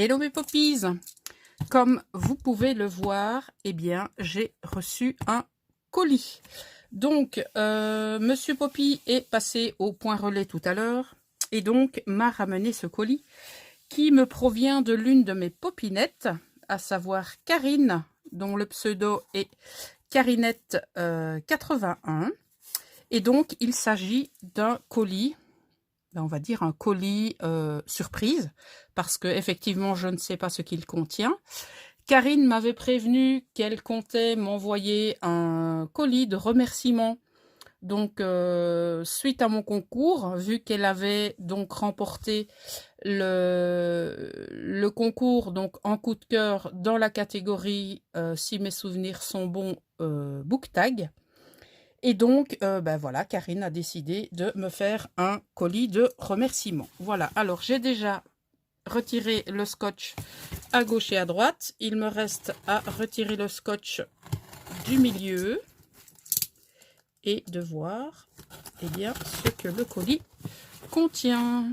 Hello mes poppies. Comme vous pouvez le voir, eh bien, j'ai reçu un colis. Donc, Monsieur Poppy est passé au point relais tout à l'heure et donc m'a ramené ce colis qui me provient de l'une de mes popinettes, à savoir Karine, dont le pseudo est Karinette 81. Et donc, il s'agit d'un colis, on va dire un colis surprise, parce que effectivement je ne sais pas ce qu'il contient. Karine m'avait prévenu qu'elle comptait m'envoyer un colis de remerciements, donc suite à mon concours, vu qu'elle avait donc remporté le concours donc en coup de cœur dans la catégorie si mes souvenirs sont bons, book tag. Et donc, ben voilà, Karine a décidé de me faire un colis de remerciements. Voilà, alors j'ai déjà retiré le scotch à gauche et à droite. Il me reste à retirer le scotch du milieu et de voir eh bien, ce que le colis contient.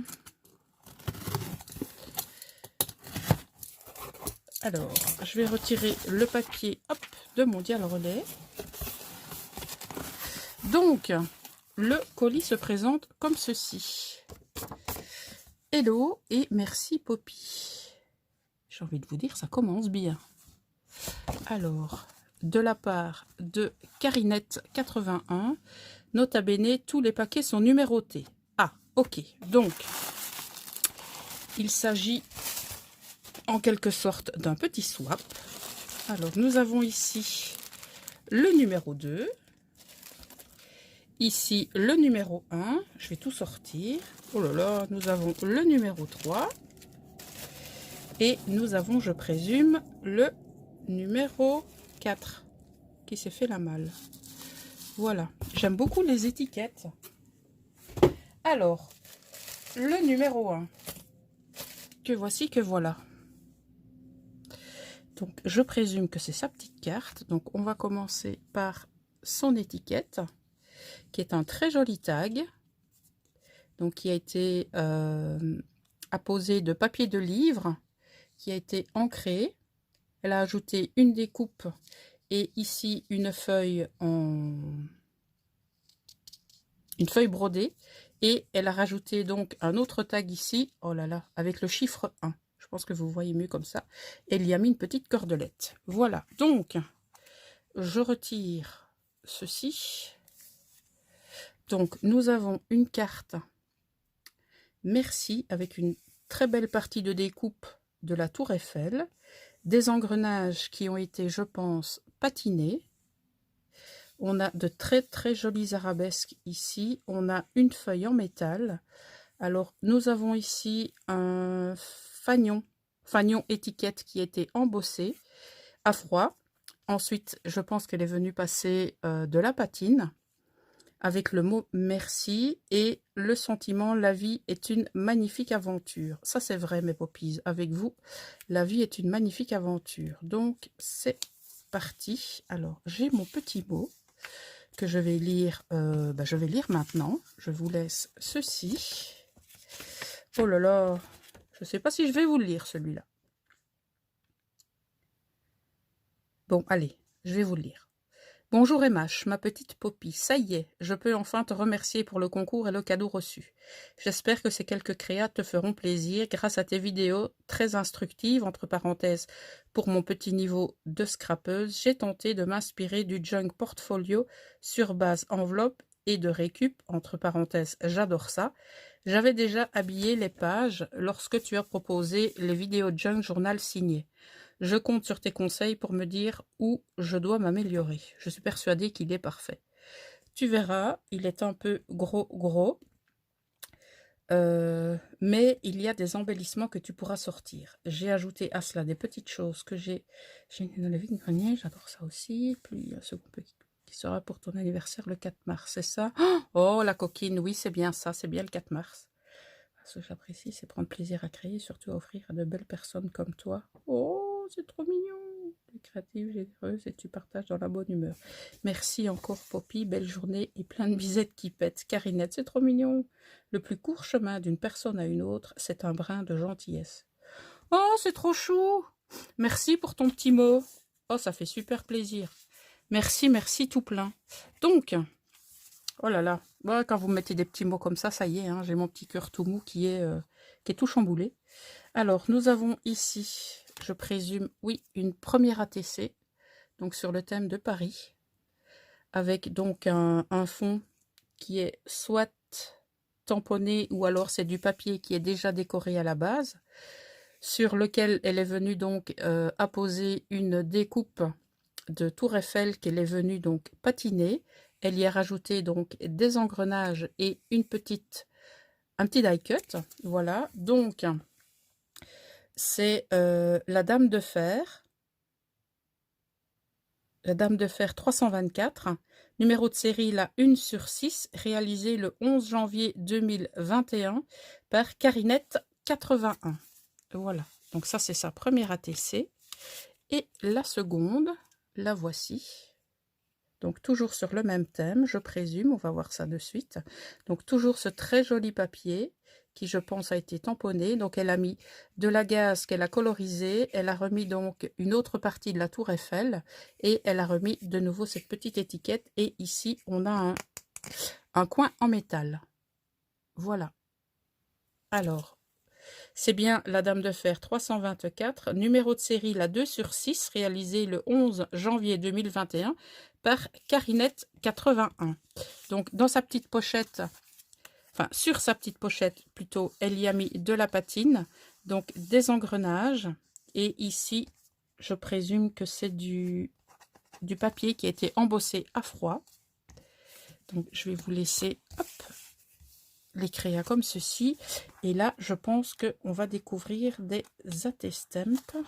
Alors, je vais retirer le papier hop, de Mondial Relais. Donc, le colis se présente comme ceci. Hello et merci Poppy. J'ai envie de vous dire, ça commence bien. Alors, de la part de Karinette 81, nota bene, tous les paquets sont numérotés. Ah, ok. Donc, il s'agit en quelque sorte d'un petit swap. Alors, nous avons ici le numéro 2. Ici, le numéro 1. Je vais tout sortir. Oh là là, nous avons le numéro 3. Et nous avons, je présume, le numéro 4 qui s'est fait la malle. Voilà. J'aime beaucoup les étiquettes. Alors, le numéro 1. Que voici, que voilà. Donc, je présume que c'est sa petite carte. Donc, on va commencer par son étiquette, qui est un très joli tag. Donc, qui a été apposé de papier de livre, qui a été ancré. Elle a ajouté une découpe et ici une feuille brodée. Et elle a rajouté donc un autre tag ici, oh là là, avec le chiffre 1. Je pense que vous voyez mieux comme ça. Elle y a mis une petite cordelette. Voilà, donc je retire ceci. Donc nous avons une carte merci avec une très belle partie de découpe de la Tour Eiffel. Des engrenages qui ont été, je pense, patinés. On a de très très jolies arabesques ici. On a une feuille en métal. Alors, nous avons ici un fanion étiquette qui a été embossé à froid. Ensuite, je pense qu'elle est venue passer de la patine avec le mot merci et le sentiment la vie est une magnifique aventure. Ça, c'est vrai, mes poppies. Avec vous, la vie est une magnifique aventure. Donc, c'est parti. Alors, j'ai mon petit mot que je vais lire. Je vais lire maintenant. Je vous laisse ceci. Oh là là, je ne sais pas si je vais vous le lire, celui-là. Bon, allez, je vais vous le lire. Bonjour Emache, ma petite Poppy, ça y est, je peux enfin te remercier pour le concours et le cadeau reçu. J'espère que ces quelques créas te feront plaisir grâce à tes vidéos très instructives, entre parenthèses, pour mon petit niveau de scrapeuse, j'ai tenté de m'inspirer du junk portfolio sur base enveloppe et de récup, entre parenthèses, j'adore ça. J'avais déjà habillé les pages lorsque tu as proposé les vidéos junk journal signées. Je compte sur tes conseils pour me dire où je dois m'améliorer. Je suis persuadée qu'il est parfait. Tu verras, il est un peu gros, mais il y a des embellissements que tu pourras sortir. J'ai ajouté à cela des petites choses que j'ai dans le vide-grenier, j'adore ça aussi. Puis ce qui sera pour ton anniversaire le 4 mars, c'est ça? Oh, la coquine, oui, c'est bien ça, c'est bien le 4 mars. Ce que j'apprécie, c'est prendre plaisir à créer, surtout à offrir à de belles personnes comme toi. Oh, c'est trop mignon. Tu es créative, généreuse et tu partages dans la bonne humeur. Merci encore, Poppy. Belle journée et plein de bisettes qui pètent. Karinette, c'est trop mignon. Le plus court chemin d'une personne à une autre, c'est un brin de gentillesse. Oh, c'est trop chou. Merci pour ton petit mot. Oh, ça fait super plaisir. Merci, merci tout plein. Donc, oh là là, ouais, quand vous mettez des petits mots comme ça y est, hein, j'ai mon petit cœur tout mou qui est tout chamboulé. Alors, nous avons ici, je présume, oui, une première ATC, donc sur le thème de Paris, avec donc un fond qui est soit tamponné ou alors c'est du papier qui est déjà décoré à la base, sur lequel elle est venue donc apposer une découpe de Tour Eiffel qu'elle est venue donc patiner. Elle y a rajouté donc des engrenages et un petit die cut. Voilà, donc c'est la Dame de Fer. La Dame de Fer 324, numéro de série la 1/6, réalisé le 11 janvier 2021 par Carinette 81. Voilà, donc ça c'est sa première ATC. Et la seconde, la voici. Donc toujours sur le même thème, je présume, on va voir ça de suite. Donc toujours ce très joli papier qui je pense a été tamponné. Donc elle a mis de la gaze qu'elle a colorisé, elle a remis donc une autre partie de la Tour Eiffel et elle a remis de nouveau cette petite étiquette. Et ici on a un coin en métal. Voilà. Alors, c'est bien la Dame de Fer 324, numéro de série la 2/6, réalisé le 11 janvier 2021 par Carinette 81. Donc dans sa petite pochette, enfin sur sa petite pochette plutôt, elle y a mis de la patine, donc des engrenages. Et ici, je présume que c'est du papier qui a été embossé à froid. Donc je vais vous laisser, hop, les créas comme ceci. Et là, je pense qu'on va découvrir des attestamps.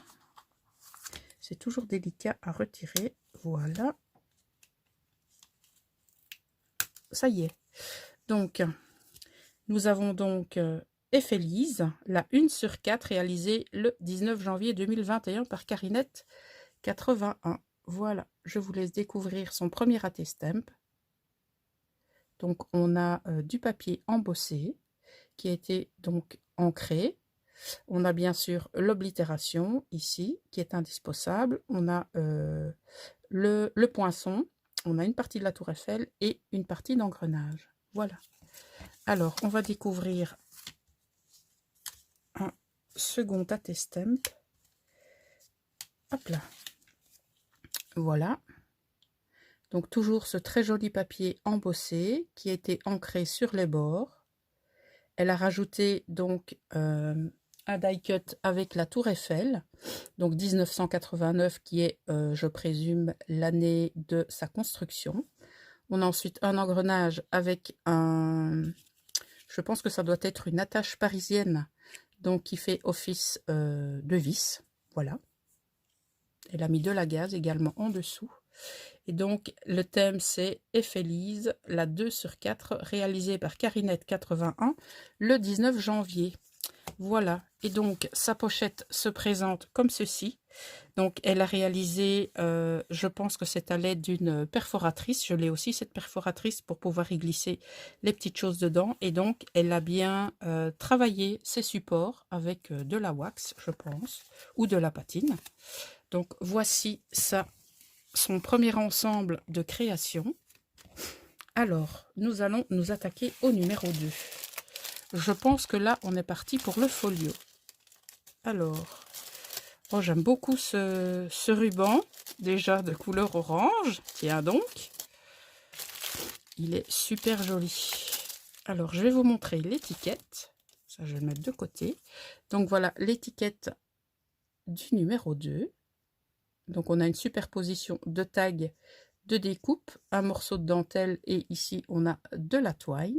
C'est toujours délicat à retirer. Voilà. Ça y est. Donc, nous avons donc Ephelise, la 1/4, réalisée le 19 janvier 2021 par Carinette 81. Voilà, je vous laisse découvrir son premier attestamp. Donc, on a du papier embossé qui a été donc ancré. On a bien sûr l'oblitération ici qui est indispensable. On a le poinçon. On a une partie de la Tour Eiffel et une partie d'engrenage. Voilà. Alors, on va découvrir un second attestamp. Hop là. Voilà. Donc, toujours ce très joli papier embossé qui a été ancré sur les bords. Elle a rajouté donc un die cut avec la Tour Eiffel, donc 1989 qui est, je présume, l'année de sa construction. On a ensuite un engrenage avec je pense que ça doit être une attache parisienne, donc qui fait office de vis. Voilà. Elle a mis de la gaze également en dessous. Et donc, le thème, c'est Ephelise, la 2/4, réalisée par Carinette 81, le 19 janvier. Voilà. Et donc, sa pochette se présente comme ceci. Donc, elle a réalisé, je pense que c'est à l'aide d'une perforatrice. Je l'ai aussi, cette perforatrice, pour pouvoir y glisser les petites choses dedans. Et donc, elle a bien travaillé ses supports avec de la wax, je pense, ou de la patine. Donc, voici ça. Son premier ensemble de création. Alors, nous allons nous attaquer au numéro 2. Je pense que là, on est parti pour le folio. Alors, oh, j'aime beaucoup ce ruban, déjà de couleur orange. Tiens donc, il est super joli. Alors, je vais vous montrer l'étiquette. Ça, je vais le mettre de côté. Donc, voilà l'étiquette du numéro 2. Donc, on a une superposition de tags, de découpe, un morceau de dentelle et ici, on a de la toile.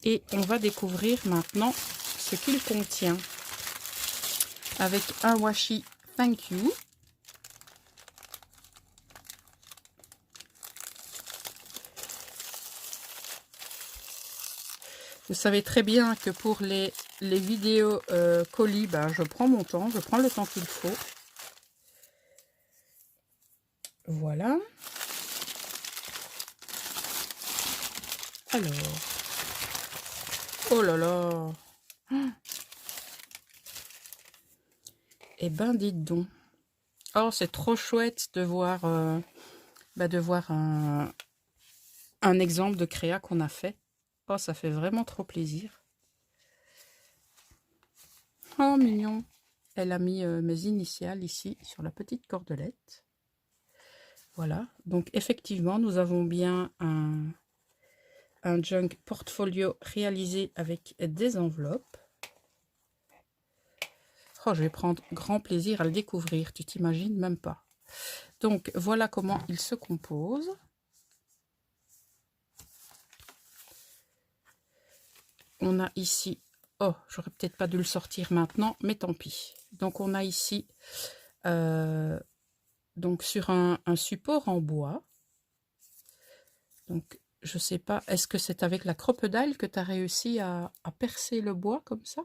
Et on va découvrir maintenant ce qu'il contient avec un washi Thank You. Vous savez très bien que pour les vidéos colis, ben, je prends mon temps, je prends le temps qu'il faut. Voilà. Alors. Oh là là. Eh ben, dites donc. Oh, c'est trop chouette de voir, un exemple de créa qu'on a fait. Oh, ça fait vraiment trop plaisir. Oh, mignon. Elle a mis mes initiales ici sur la petite cordelette. Voilà. Donc, effectivement, nous avons bien un junk portfolio réalisé avec des enveloppes. Oh, je vais prendre grand plaisir à le découvrir, tu t'imagines même pas. Donc, voilà comment il se compose. On a ici, oh, j'aurais peut-être pas dû le sortir maintenant, mais tant pis. Donc, on a ici, donc sur un support en bois. Donc, je sais pas, est-ce que c'est avec la crocodile que tu as réussi à percer le bois comme ça?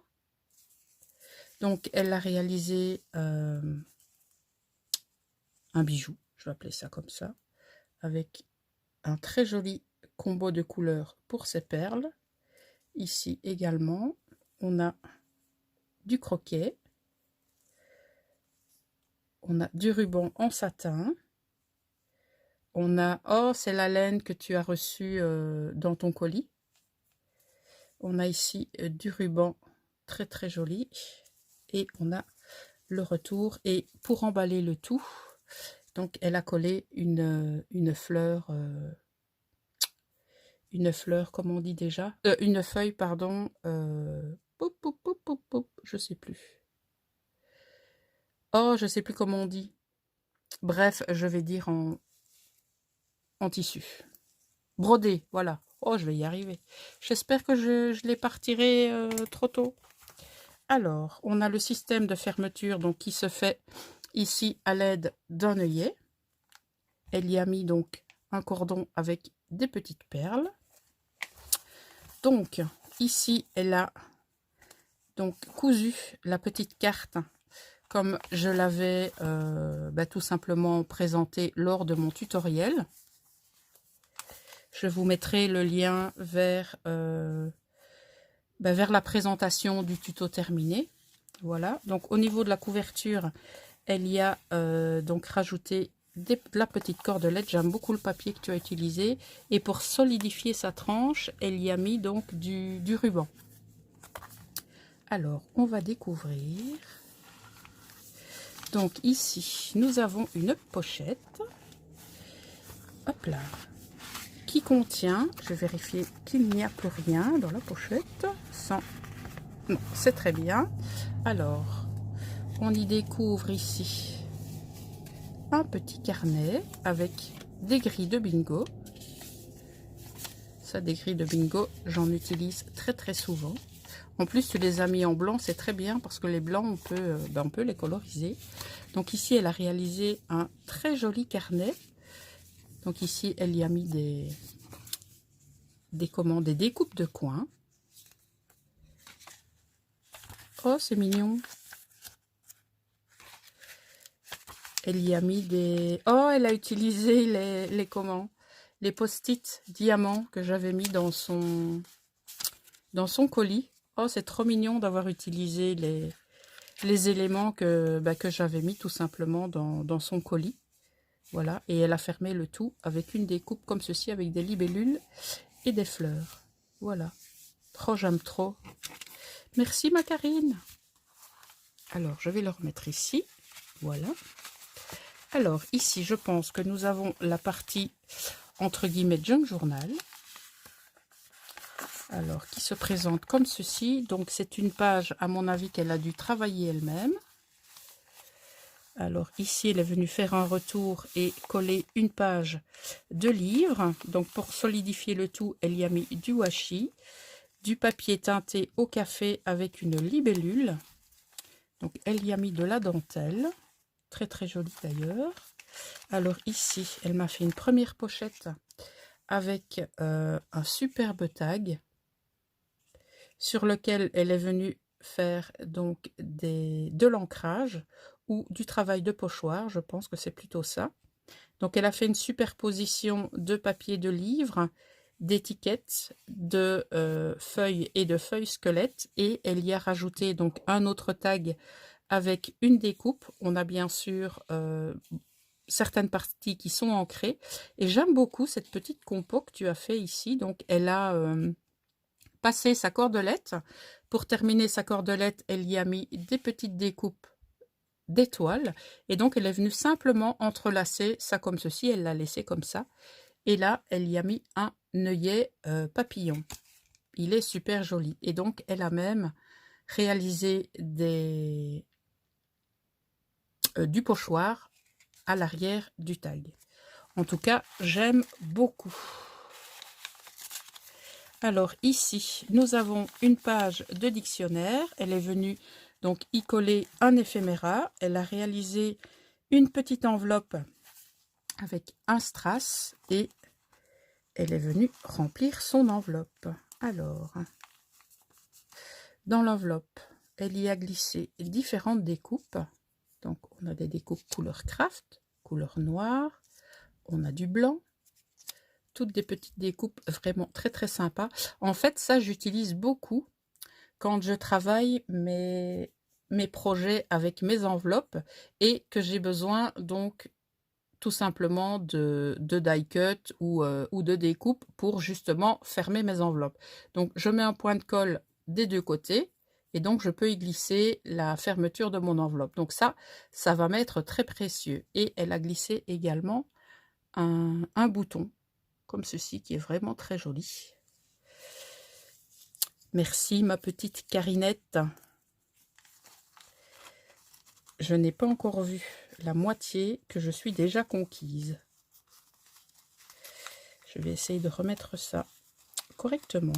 Donc, elle a réalisé un bijou, je vais appeler ça comme ça, avec un très joli combo de couleurs pour ses perles. Ici également, on a du croquet, on a du ruban en satin, on a, oh, c'est la laine que tu as reçue dans ton colis. On a ici du ruban très très joli et on a le retour. Et pour emballer le tout, donc elle a collé une fleur, comment on dit déjà, une feuille, pardon, je sais plus. Oh, je sais plus comment on dit. Bref, je vais dire en tissu. Brodé, voilà. Oh, je vais y arriver. J'espère que je l'ai pas retiré trop tôt. Alors, on a le système de fermeture donc, qui se fait ici à l'aide d'un œillet. Elle y a mis donc un cordon avec des petites perles. Donc, ici, elle a donc cousu la petite carte comme je l'avais tout simplement présenté lors de mon tutoriel. Je vous mettrai le lien vers la présentation du tuto terminé. Voilà, donc au niveau de la couverture, elle y a donc rajouté de la petite cordelette. J'aime beaucoup le papier que tu as utilisé. Et pour solidifier sa tranche, elle y a mis donc du ruban. Alors, on va découvrir. Donc ici, nous avons une pochette. Hop là. Qui contient, je vais vérifier qu'il n'y a plus rien dans la pochette. Sans... Non, c'est très bien. Alors, on y découvre ici un petit carnet avec des grilles de bingo. Ça, des grilles de bingo, j'en utilise très très souvent. En plus, tu les as mis en blanc, c'est très bien parce que les blancs, on peut les coloriser. Donc ici, elle a réalisé un très joli carnet. Donc ici, elle y a mis des découpes de coins. Oh, c'est mignon. Elle y a mis des... Oh, elle a utilisé les post-it diamants que j'avais mis dans son colis. Oh, c'est trop mignon d'avoir utilisé les éléments que j'avais mis tout simplement dans son colis. Voilà, et elle a fermé le tout avec une découpe comme ceci, avec des libellules et des fleurs. Voilà. Trop, j'aime trop. Merci, ma Karine. Alors, je vais le remettre ici. Voilà. Alors, ici, je pense que nous avons la partie, entre guillemets, junk journal. Alors, qui se présente comme ceci. Donc, c'est une page, à mon avis, qu'elle a dû travailler elle-même. Alors, ici, elle est venue faire un retour et coller une page de livre. Donc, pour solidifier le tout, elle y a mis du washi, du papier teinté au café avec une libellule. Donc, elle y a mis de la dentelle. Très, très jolie d'ailleurs. Alors, ici, elle m'a fait une première pochette avec un superbe tag sur lequel elle est venue faire donc de l'ancrage ou du travail de pochoir, je pense que c'est plutôt ça. Donc elle a fait une superposition de papier de livre, d'étiquettes, de feuilles et de feuilles squelettes, et elle y a rajouté donc un autre tag avec une découpe. On a bien sûr certaines parties qui sont ancrées. Et j'aime beaucoup cette petite compo que tu as fait ici. Donc, elle a passé sa cordelette. Pour terminer sa cordelette, elle y a mis des petites découpes d'étoiles. Et donc, elle est venue simplement entrelacer ça comme ceci. Elle l'a laissé comme ça. Et là, elle y a mis un œillet papillon. Il est super joli. Et donc, elle a même réalisé du pochoir à l'arrière du tag. En tout cas, j'aime beaucoup. Alors ici, nous avons une page de dictionnaire. Elle est venue donc y coller un éphéméra. Elle a réalisé une petite enveloppe avec un strass et elle est venue remplir son enveloppe. Alors, dans l'enveloppe, elle y a glissé différentes découpes. Donc, on a des découpes couleur craft, couleur noire, on a du blanc, toutes des petites découpes vraiment très très sympas. En fait, ça, j'utilise beaucoup quand je travaille mes projets avec mes enveloppes et que j'ai besoin donc tout simplement de die cut ou de découpe pour justement fermer mes enveloppes. Donc, je mets un point de colle des deux côtés. Et donc, je peux y glisser la fermeture de mon enveloppe. Donc ça va m'être très précieux. Et elle a glissé également un bouton, comme ceci, qui est vraiment très joli. Merci, ma petite Carinette. Je n'ai pas encore vu la moitié que je suis déjà conquise. Je vais essayer de remettre ça correctement.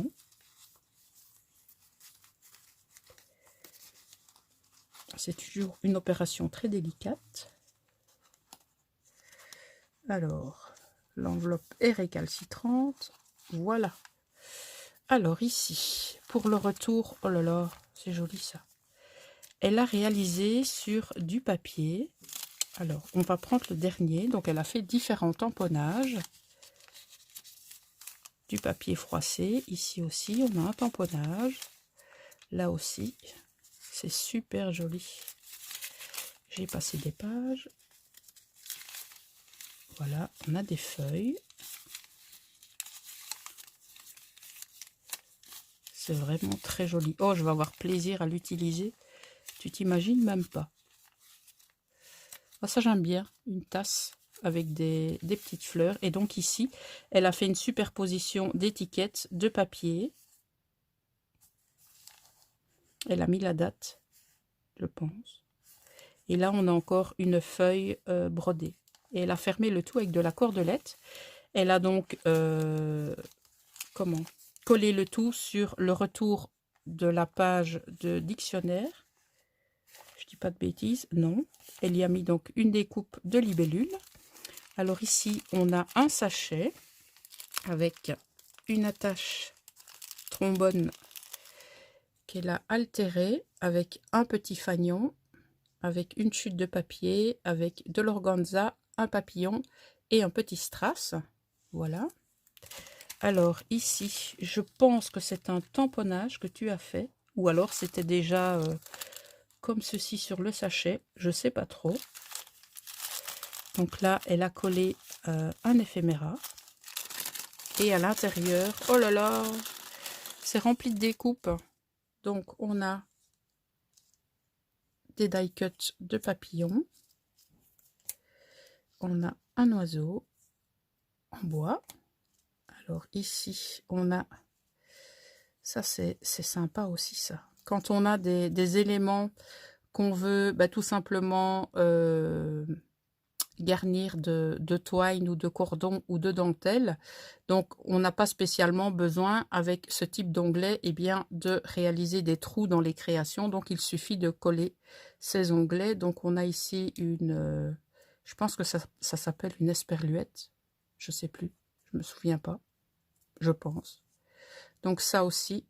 C'est toujours une opération très délicate. Alors, l'enveloppe est récalcitrante. Voilà. Alors ici, pour le retour, oh là là, c'est joli ça. Elle a réalisé sur du papier. Alors, on va prendre le dernier. Donc, elle a fait différents tamponnages. Du papier froissé. Ici aussi, on a un tamponnage. Là aussi, c'est super joli. J'ai passé des pages. Voilà, on a des feuilles. C'est vraiment très joli. Oh, je vais avoir plaisir à l'utiliser. Tu t'imagines même pas. Oh, ça, j'aime bien. Une tasse avec des petites fleurs. Et donc ici, elle a fait une superposition d'étiquettes de papier. Elle a mis la date, je pense. Et là, on a encore une feuille brodée. Et elle a fermé le tout avec de la cordelette. Elle a donc collé le tout sur le retour de la page de dictionnaire. Je dis pas de bêtises, non. Elle y a mis donc une découpe de libellule. Alors ici, on a un sachet avec une attache trombone qu'elle a altérée avec un petit fanion, avec une chute de papier, avec de l'organza, un papillon et un petit strass. Voilà. Alors ici, je pense que c'est un tamponnage que tu as fait, ou alors c'était déjà comme ceci sur le sachet, je sais pas trop. Donc là, elle a collé un éphéméra. Et à l'intérieur, oh là là, c'est rempli de découpes. Donc on a des die cuts de papillons. On a un oiseau en bois. Alors ici, on a... Ça, c'est sympa aussi, ça. Quand on a des éléments qu'on veut tout simplement garnir de twine ou de cordon ou de dentelle. Donc, on n'a pas spécialement besoin, avec ce type d'onglet, de réaliser des trous dans les créations. Donc, il suffit de coller ces onglets. Donc, on a ici une... je pense que ça s'appelle une esperluette. Je sais plus. Je me souviens pas. Je pense. Donc, ça aussi,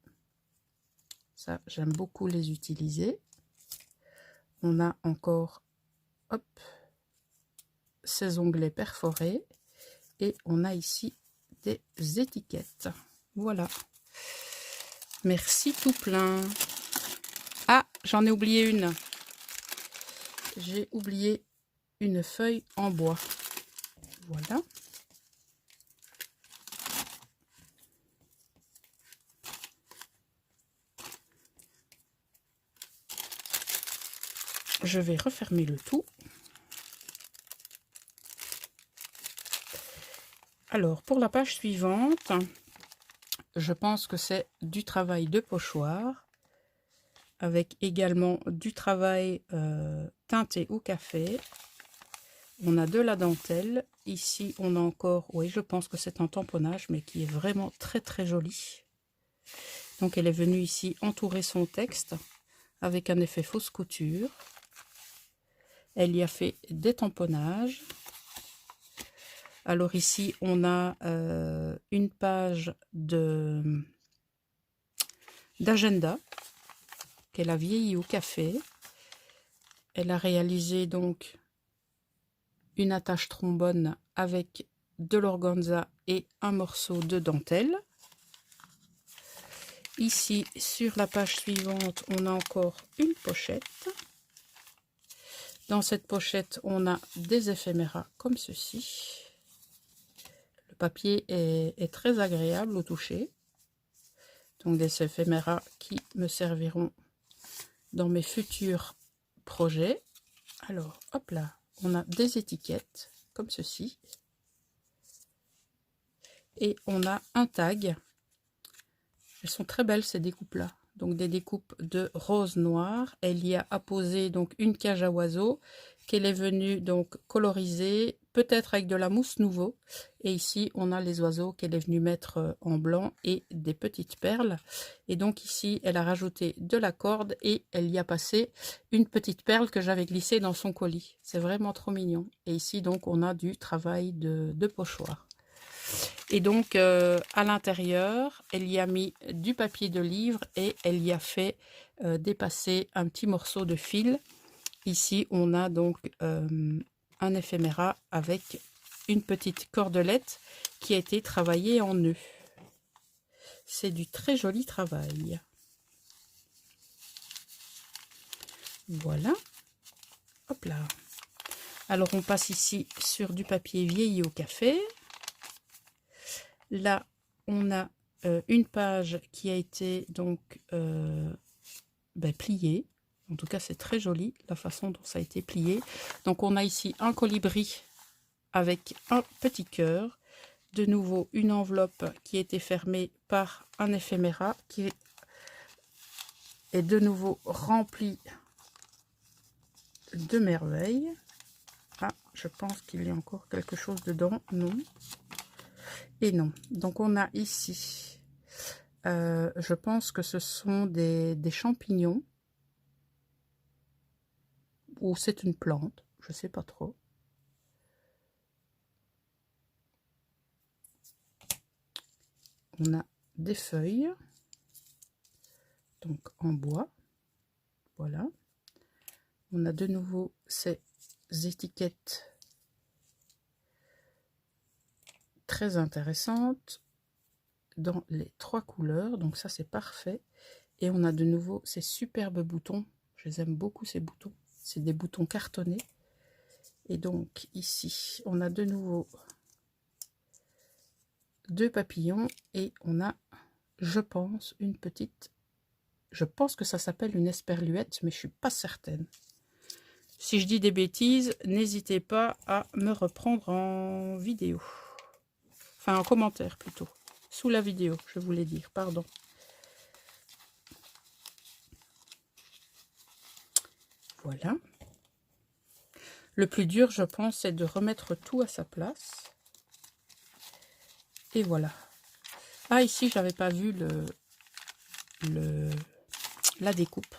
ça, j'aime beaucoup les utiliser. On a encore, hop, ces onglets perforés. Et on a ici des étiquettes. Voilà. Merci tout plein. Ah, j'en ai oublié une. j'ai oublié une feuille en bois. Voilà. Je vais refermer le tout. Alors, pour la page suivante, je pense que c'est du travail de pochoir, avec également du travail teinté au café. On a de la dentelle. Ici, on a encore, oui, je pense que c'est un tamponnage, mais qui est vraiment très très joli. Donc, elle est venue ici entourer son texte avec un effet fausse couture. Elle y a fait des tamponnages. Alors ici, on a une page d'agenda qu'elle a vieilli au café. Elle a réalisé donc une attache trombone avec de l'organza et un morceau de dentelle. Ici, sur la page suivante, on a encore une pochette. Dans cette pochette, on a des éphéméras comme ceci. Le papier est très agréable au toucher. Donc des éphéméras qui me serviront dans mes futurs projets. Alors, hop là, on a des étiquettes comme ceci. Et on a un tag. Elles sont très belles ces découpes-là. Donc des découpes de rose noir. Elle y a apposé donc une cage à oiseaux qu'elle est venue donc coloriser, peut-être avec de la mousse nouveau. Et ici, on a les oiseaux qu'elle est venue mettre en blanc et des petites perles. Et donc ici, elle a rajouté de la corde et elle y a passé une petite perle que j'avais glissée dans son colis. C'est vraiment trop mignon. Et ici, donc, on a du travail de pochoir. Et donc, à l'intérieur, elle y a mis du papier de livre et elle y a fait dépasser un petit morceau de fil. Ici, on a donc un éphéméra avec une petite cordelette qui a été travaillée en nœud. C'est du très joli travail. Voilà. Hop là. Alors, on passe ici sur du papier vieilli au café. Là, on a une page qui a été donc pliée. En tout cas, c'est très joli la façon dont ça a été plié. Donc, on a ici un colibri avec un petit cœur. De nouveau, une enveloppe qui a été fermée par un éphéméra qui est de nouveau remplie de merveilles. Ah, je pense qu'il y a encore quelque chose dedans. Non. Et non. Donc, on a ici, je pense que ce sont des champignons. Ou c'est une plante. Je ne sais pas trop. On a des feuilles. Donc, en bois. Voilà. On a de nouveau ces étiquettes très intéressantes dans les 3 couleurs. Donc ça, c'est parfait. Et on a de nouveau ces superbes boutons. Je les aime beaucoup, ces boutons. C'est des boutons cartonnés. Et donc ici, on a de nouveau 2 papillons. Et on a, je pense, une petite... Je pense que ça s'appelle une esperluette, mais je ne suis pas certaine. Si je dis des bêtises, n'hésitez pas à me reprendre en vidéo. Enfin, en commentaire plutôt. Sous la vidéo, je voulais dire, pardon. Voilà. Le plus dur, je pense, c'est de remettre tout à sa place. Et voilà. Ah, ici, j'avais pas vu la découpe.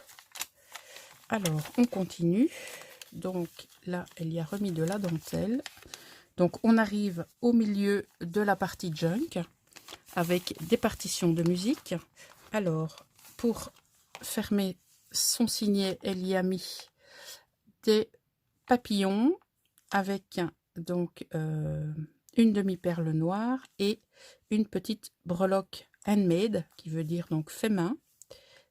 Alors, on continue. Donc, là, elle y a remis de la dentelle. Donc, on arrive au milieu de la partie junk avec des partitions de musique. Alors, pour fermer son signet, elle y a mis des papillons avec donc une demi-perle noire et une petite breloque handmade, qui veut dire donc fait main.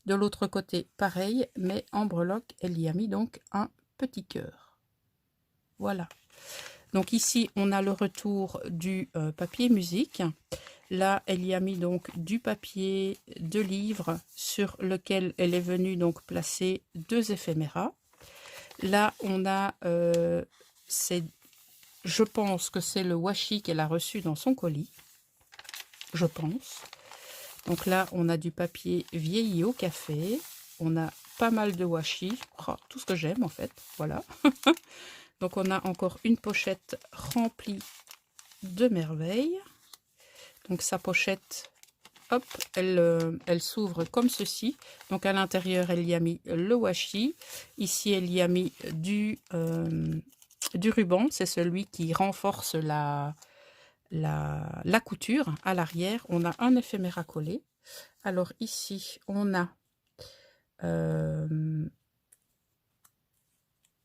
De l'autre côté, pareil, mais en breloque, elle y a mis donc un petit cœur. Voilà. Donc ici, on a le retour du papier musique. Là, elle y a mis donc du papier de livre sur lequel elle est venue donc placer 2 éphéméras. Là, on a, je pense que c'est le washi qu'elle a reçu dans son colis. Je pense. Donc là, on a du papier vieilli au café. On a pas mal de washi. Oh, tout ce que j'aime en fait. Voilà. Donc on a encore une pochette remplie de merveilles. Donc sa pochette, hop, elle s'ouvre comme ceci. Donc à l'intérieur, elle y a mis le washi. Ici, elle y a mis du ruban. C'est celui qui renforce la couture. À l'arrière, on a un éphémère à coller. Alors ici, on a...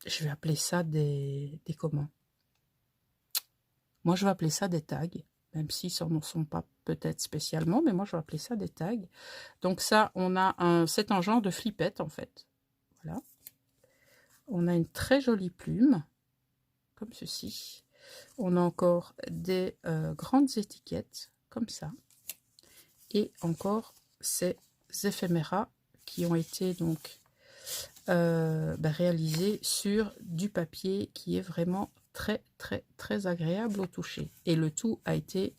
je vais appeler ça des comment? Moi, je vais appeler ça des tags, même si ce n'en sont pas peut-être spécialement, mais moi, je vais appeler ça des tags. Donc ça, on a c'est un genre de flippette, en fait. Voilà. On a une très jolie plume, comme ceci. On a encore des grandes étiquettes, comme ça. Et encore ces éphéméras qui ont été donc réalisés sur du papier qui est vraiment très agréable au toucher. Et le tout a été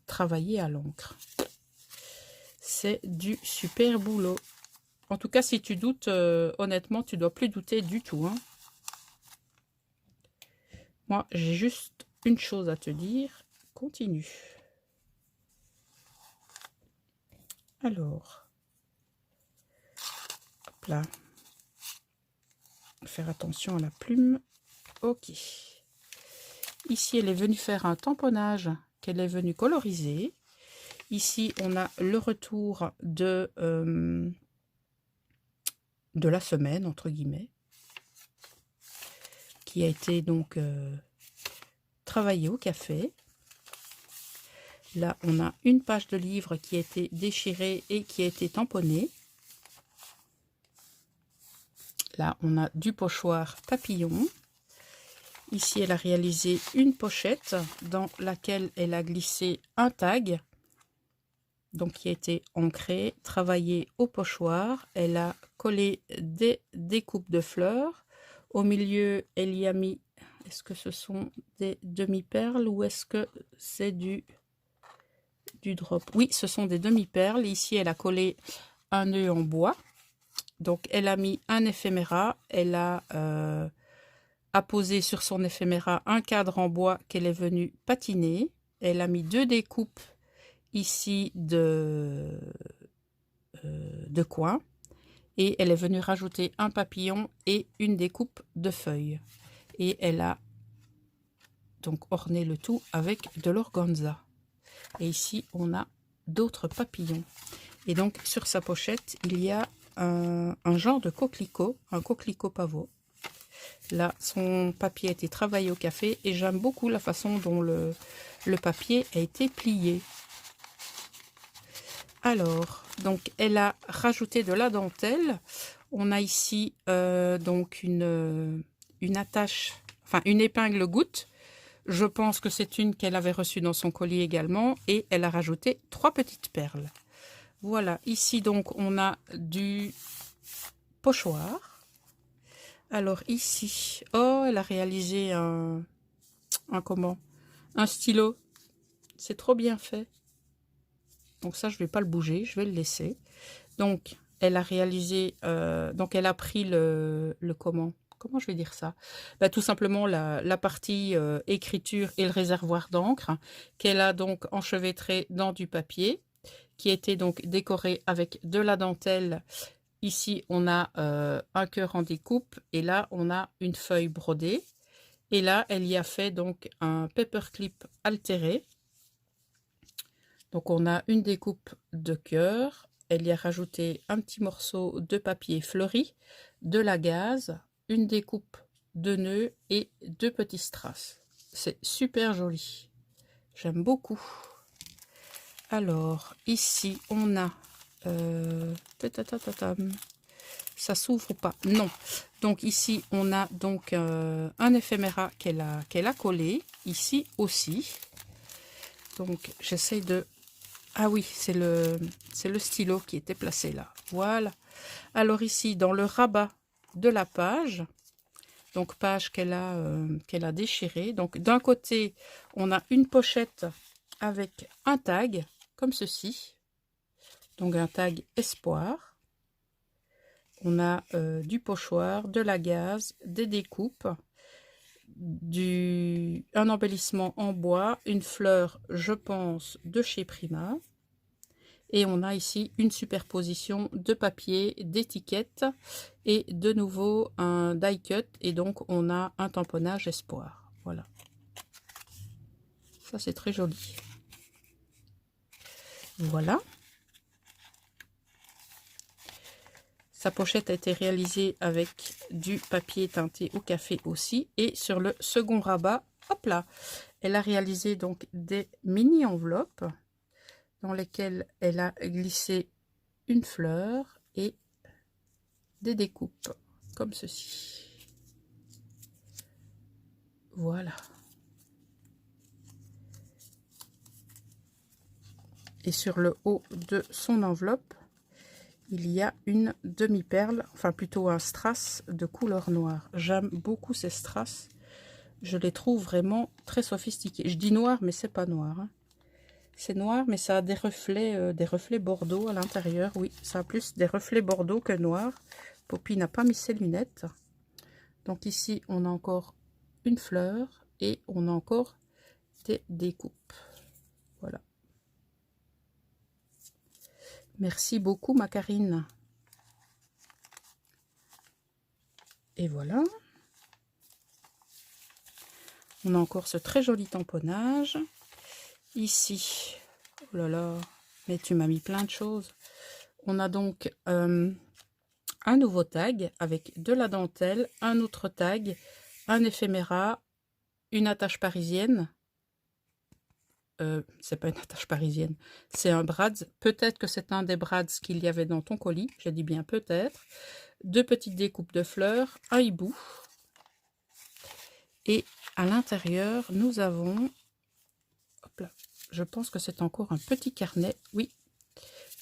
travaillé à l'encre. C'est du super boulot. En tout cas, si tu doutes, honnêtement, tu dois plus douter du tout. Hein. Moi, j'ai juste une chose à te dire. Continue. Alors, hop là. Faire attention à la plume. Ok. Ici, elle est venue faire un tamponnage qu'elle est venue coloriser. Ici, on a le retour de la semaine, entre guillemets, qui a été donc travaillé au café. Là, on a une page de livre qui a été déchirée et qui a été tamponnée. Là, on a du pochoir papillon. Ici, elle a réalisé une pochette dans laquelle elle a glissé un tag, donc qui a été ancré, travaillé au pochoir. Elle a collé des découpes de fleurs. Au milieu, elle y a mis, est-ce que ce sont des demi-perles ou est-ce que c'est du drop? Oui, ce sont des demi-perles. Ici, elle a collé un nœud en bois. Donc, elle a mis un éphéméra. Elle a posé sur son éphéméra un cadre en bois qu'elle est venue patiner. Elle a mis 2 découpes ici de coin. Et elle est venue rajouter un papillon et une découpe de feuilles. Et elle a donc orné le tout avec de l'organza. Et ici, on a d'autres papillons. Et donc, sur sa pochette, il y a un genre de coquelicot, un coquelicot pavot. Là, son papier a été travaillé au café et j'aime beaucoup la façon dont le papier a été plié. Alors, donc, elle a rajouté de la dentelle. On a ici donc une attache, enfin une épingle goutte. Je pense que c'est une qu'elle avait reçue dans son colis également. Et elle a rajouté 3 petites perles. Voilà, ici donc on a du pochoir. Alors ici, oh, elle a réalisé un stylo. C'est trop bien fait. Donc ça, je vais pas le bouger, je vais le laisser. Donc, elle a réalisé, donc elle a pris le comment je vais dire ça? Bah, tout simplement la partie écriture et le réservoir d'encre qu'elle a donc enchevêtré dans du papier qui a été donc décoré avec de la dentelle. Ici, on a un cœur en découpe et là, on a une feuille brodée. Et là, elle y a fait donc un paperclip altéré. Donc, on a une découpe de cœur. Elle y a rajouté un petit morceau de papier fleuri, de la gaze, une découpe de nœuds et 2 petits strass. C'est super joli. J'aime beaucoup. Alors, ici, on a Ça s'ouvre ou pas? Non. Donc ici, on a donc un éphéméra qu'elle a collé. Ici aussi. Donc j'essaye de... Ah oui, c'est le stylo qui était placé là. Voilà. Alors ici, dans le rabat de la page, donc page qu'elle a déchirée. Donc d'un côté, on a une pochette avec un tag, comme ceci. Donc un tag espoir. On a du pochoir, de la gaze, des découpes, un embellissement en bois, une fleur, je pense, de chez Prima. Et on a ici une superposition de papier, d'étiquettes et de nouveau un die cut. Et donc on a un tamponnage espoir. Voilà. Ça c'est très joli. Voilà. Sa pochette a été réalisée avec du papier teinté au café aussi. Et sur le second rabat, hop là, elle a réalisé donc des mini enveloppes dans lesquelles elle a glissé une fleur et des découpes comme ceci. Voilà. Et sur le haut de son enveloppe, il y a une demi-perle, enfin plutôt un strass de couleur noire. J'aime beaucoup ces strass. Je les trouve vraiment très sophistiqués. Je dis noir, mais c'est pas noir. Hein. C'est noir, mais ça a des reflets bordeaux à l'intérieur. Oui, ça a plus des reflets bordeaux que noir. Poppy n'a pas mis ses lunettes. Donc ici, on a encore une fleur et on a encore des découpes. Voilà. Merci beaucoup, ma Karine. Et voilà. On a encore ce très joli tamponnage. Ici, oh là là, mais tu m'as mis plein de choses. On a donc un nouveau tag avec de la dentelle, un autre tag, un éphéméra, une attache parisienne. C'est pas une attache parisienne, c'est un brads. Peut-être que c'est un des brads qu'il y avait dans ton colis. J'ai dit bien peut-être. Deux petites découpes de fleurs, un hibou. Et à l'intérieur, nous avons... Hop là, je pense que c'est encore un petit carnet. Oui,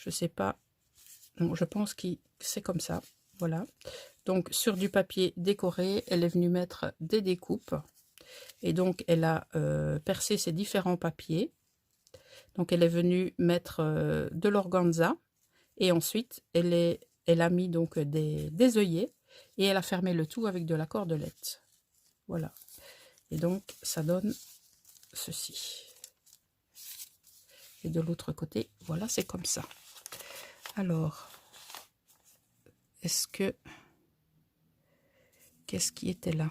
je sais pas. Non, je pense que c'est comme ça. Voilà. Donc, sur du papier décoré, elle est venue mettre des découpes. Et donc, elle a percé ces différents papiers. Donc, elle est venue mettre de l'organza. Et ensuite, elle a mis donc des œillets. Et elle a fermé le tout avec de la cordelette. Voilà. Et donc, ça donne ceci. Et de l'autre côté, voilà, c'est comme ça. Alors, qu'est-ce qui était là?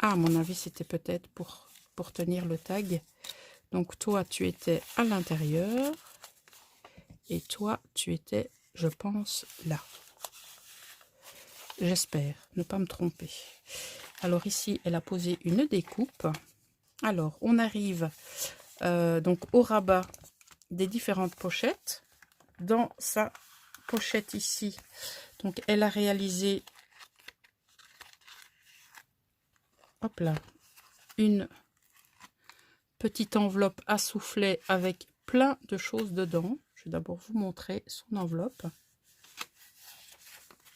Ah, à mon avis, c'était peut-être pour tenir le tag. Donc, toi, tu étais à l'intérieur. Et toi, tu étais, je pense, là. J'espère ne pas me tromper. Alors, ici, elle a posé une découpe. Alors, on arrive donc au rabat des différentes pochettes. Dans sa pochette ici, donc elle a réalisé, hop là, une petite enveloppe à soufflet avec plein de choses dedans. Je vais d'abord vous montrer son enveloppe.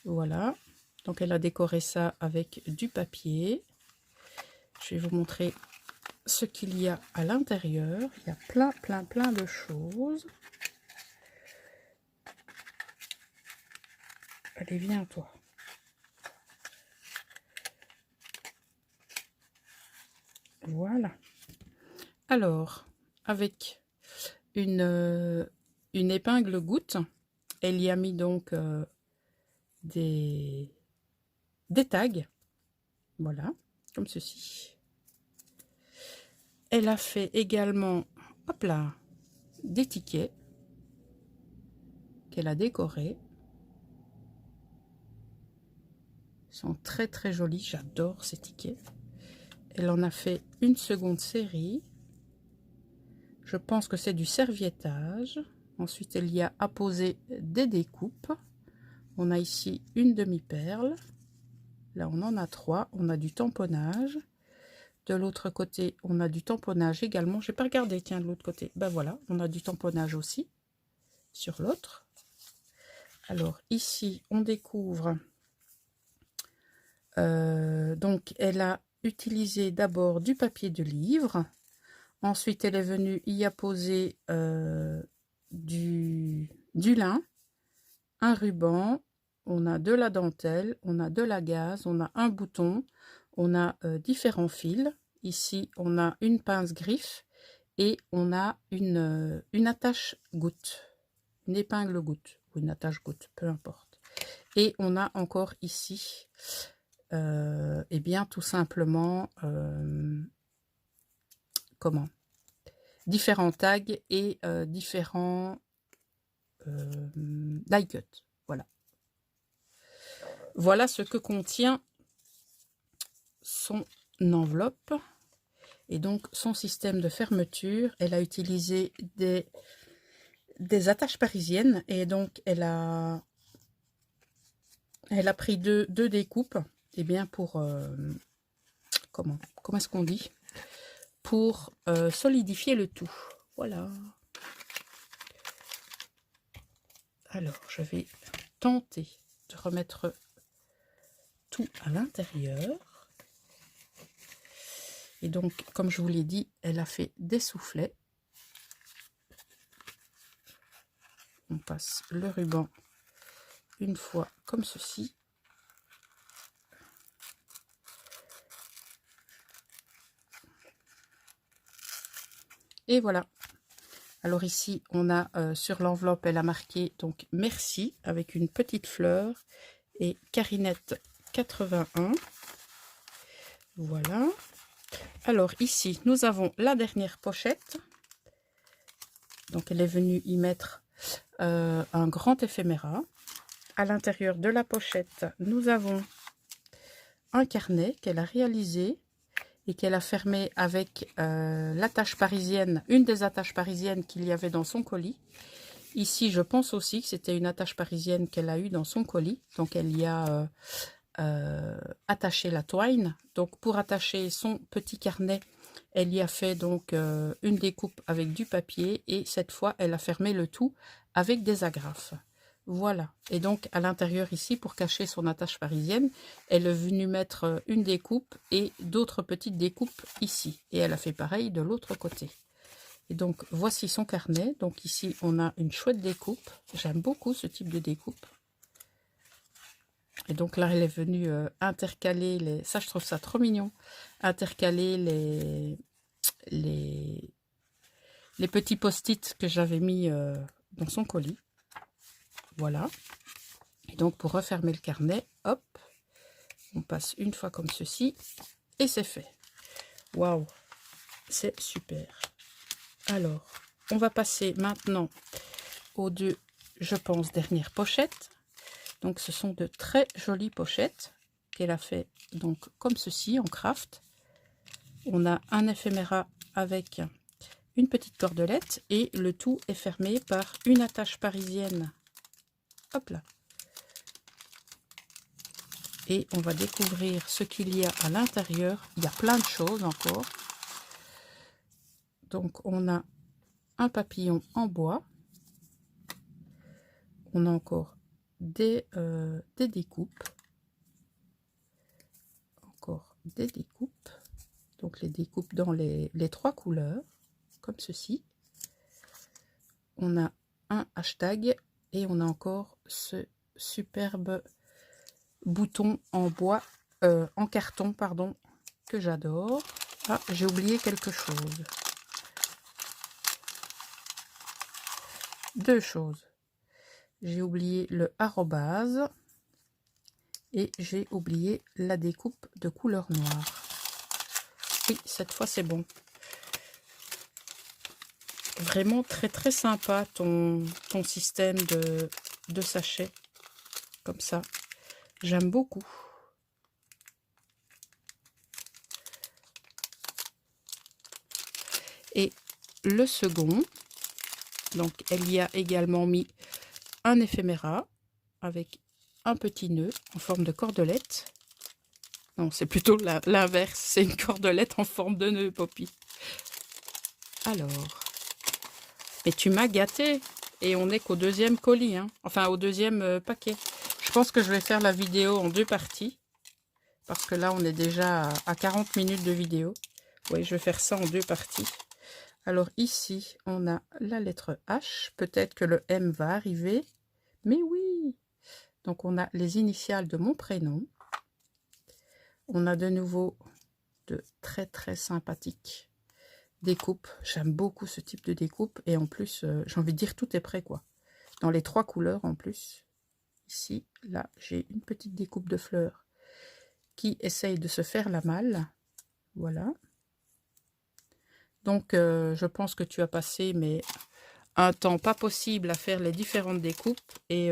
Voilà, donc elle a décoré ça avec du papier. Je vais vous montrer ce qu'il y a à l'intérieur. Il y a plein de choses. Allez, viens toi. Voilà. Alors, avec une épingle goutte, elle y a mis donc des tags. Voilà, comme ceci. Elle a fait également, hop là, des tickets qu'elle a décorés. Ils sont très jolis, j'adore ces tickets. Elle en a fait une seconde série. Je pense que c'est du serviettage. Ensuite, elle y a apposé des découpes. On a ici une demi-perle. Là, on en a 3. On a du tamponnage. De l'autre côté, on a du tamponnage également. Je n'ai pas regardé, tiens, de l'autre côté. Ben voilà, on a du tamponnage aussi sur l'autre. Alors, ici, on découvre... donc, elle a utilisé d'abord du papier de livre. Ensuite, elle est venue y apposer du lin, un ruban, on a de la dentelle, on a de la gaze, on a un bouton, on a différents fils. Ici, on a une pince griffe et on a une attache goutte, une épingle goutte ou une attache goutte, peu importe. Et on a encore ici, eh bien, tout simplement, différents tags et différents die cut. Voilà. Voilà ce que contient son enveloppe et donc son système de fermeture. Elle a utilisé des attaches parisiennes et donc elle a pris deux découpes, et bien pour comment est-ce qu'on dit, pour solidifier le tout. Voilà. Alors, je vais tenter de remettre tout à l'intérieur. Et donc, comme je vous l'ai dit, elle a fait des soufflets. On passe le ruban une fois comme ceci. Et voilà. Alors ici, on a sur l'enveloppe, elle a marqué donc merci avec une petite fleur et Carinette 81. Voilà. Alors ici, nous avons la dernière pochette. Donc elle est venue y mettre un grand éphéméra. À l'intérieur de la pochette, nous avons un carnet qu'elle a réalisé et qu'elle a fermé avec l'attache parisienne, une des attaches parisiennes qu'il y avait dans son colis. Ici, je pense aussi que c'était une attache parisienne qu'elle a eue dans son colis. Donc, elle y a attaché la twine. Donc, pour attacher son petit carnet, elle y a fait donc une découpe avec du papier. Et cette fois, elle a fermé le tout avec des agrafes. Voilà. Et donc, à l'intérieur ici, pour cacher son attache parisienne, elle est venue mettre une découpe et d'autres petites découpes ici. Et elle a fait pareil de l'autre côté. Et donc, voici son carnet. Donc ici, on a une chouette découpe. J'aime beaucoup ce type de découpe. Et donc là, elle est venue intercaler les... Ça, je trouve ça trop mignon. Intercaler les petits post-it que j'avais mis dans son colis. Voilà. Et donc, pour refermer le carnet, hop, on passe une fois comme ceci. Et c'est fait. Waouh, c'est super. Alors, on va passer maintenant aux deux, je pense, dernières pochettes. Donc, ce sont de très jolies pochettes qu'elle a fait donc comme ceci en craft. On a un éphéméra avec une petite cordelette et le tout est fermé par une attache parisienne. Hop là. Et on va découvrir ce qu'il y a à l'intérieur. Il y a plein de choses encore. Donc, on a un papillon en bois. On a encore des découpes. Encore des découpes. Donc, les découpes dans les 3 couleurs, comme ceci. On a un hashtag et on a encore ce superbe bouton en bois, en carton, pardon, que j'adore. Ah, j'ai oublié quelque chose. 2 choses. J'ai oublié le arrobase et j'ai oublié la découpe de couleur noire. Oui, cette fois c'est bon. Vraiment très sympa ton système de sachet comme ça. J'aime beaucoup. Et le second, donc elle y a également mis un éphéméra avec un petit nœud en forme de cordelette. Non, c'est plutôt l'inverse. C'est une cordelette en forme de nœud, Poppy. Alors, mais tu m'as gâté. Et on n'est qu'au deuxième colis, hein. Enfin au deuxième paquet. Je pense que je vais faire la vidéo en 2 parties. Parce que là, on est déjà à 40 minutes de vidéo. Oui, je vais faire ça en 2 parties. Alors ici, on a la lettre H. Peut-être que le M va arriver. Mais oui! Donc, on a les initiales de mon prénom. On a de nouveau de très, très sympathiques découpes. J'aime beaucoup ce type de découpe. Et en plus, j'ai envie de dire, tout est prêt, quoi. Dans les 3 couleurs, en plus. Ici, là, j'ai une petite découpe de fleurs qui essaye de se faire la malle. Voilà. Donc, je pense que tu as passé mais un temps pas possible à faire les différentes découpes. Et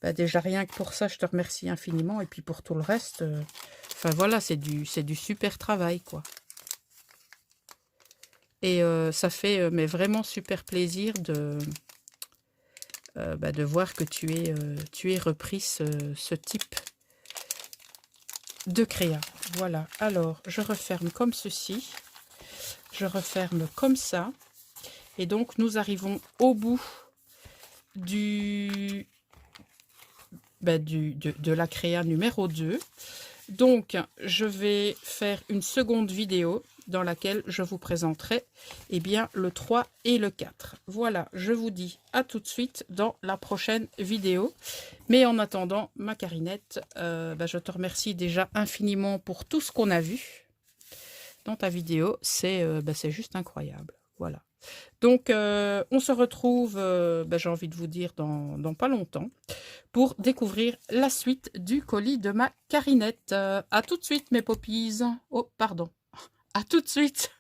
bah déjà, rien que pour ça, je te remercie infiniment. Et puis pour tout le reste, enfin voilà, c'est du super travail, quoi. Et ça fait mais vraiment super plaisir de voir que tu aies repris ce type de créa. Voilà, alors je referme comme ceci, je referme comme ça, et donc nous arrivons au bout de la créa numéro 2. Donc je vais faire une seconde vidéo dans laquelle je vous présenterai le 3 et le 4. Voilà, je vous dis à tout de suite dans la prochaine vidéo. Mais en attendant, ma Carinette, je te remercie déjà infiniment pour tout ce qu'on a vu dans ta vidéo. C'est juste incroyable. Voilà. Donc, on se retrouve, j'ai envie de vous dire, dans pas longtemps, pour découvrir la suite du colis de ma Carinette. À tout de suite, mes poppies. Oh, pardon. À tout de suite.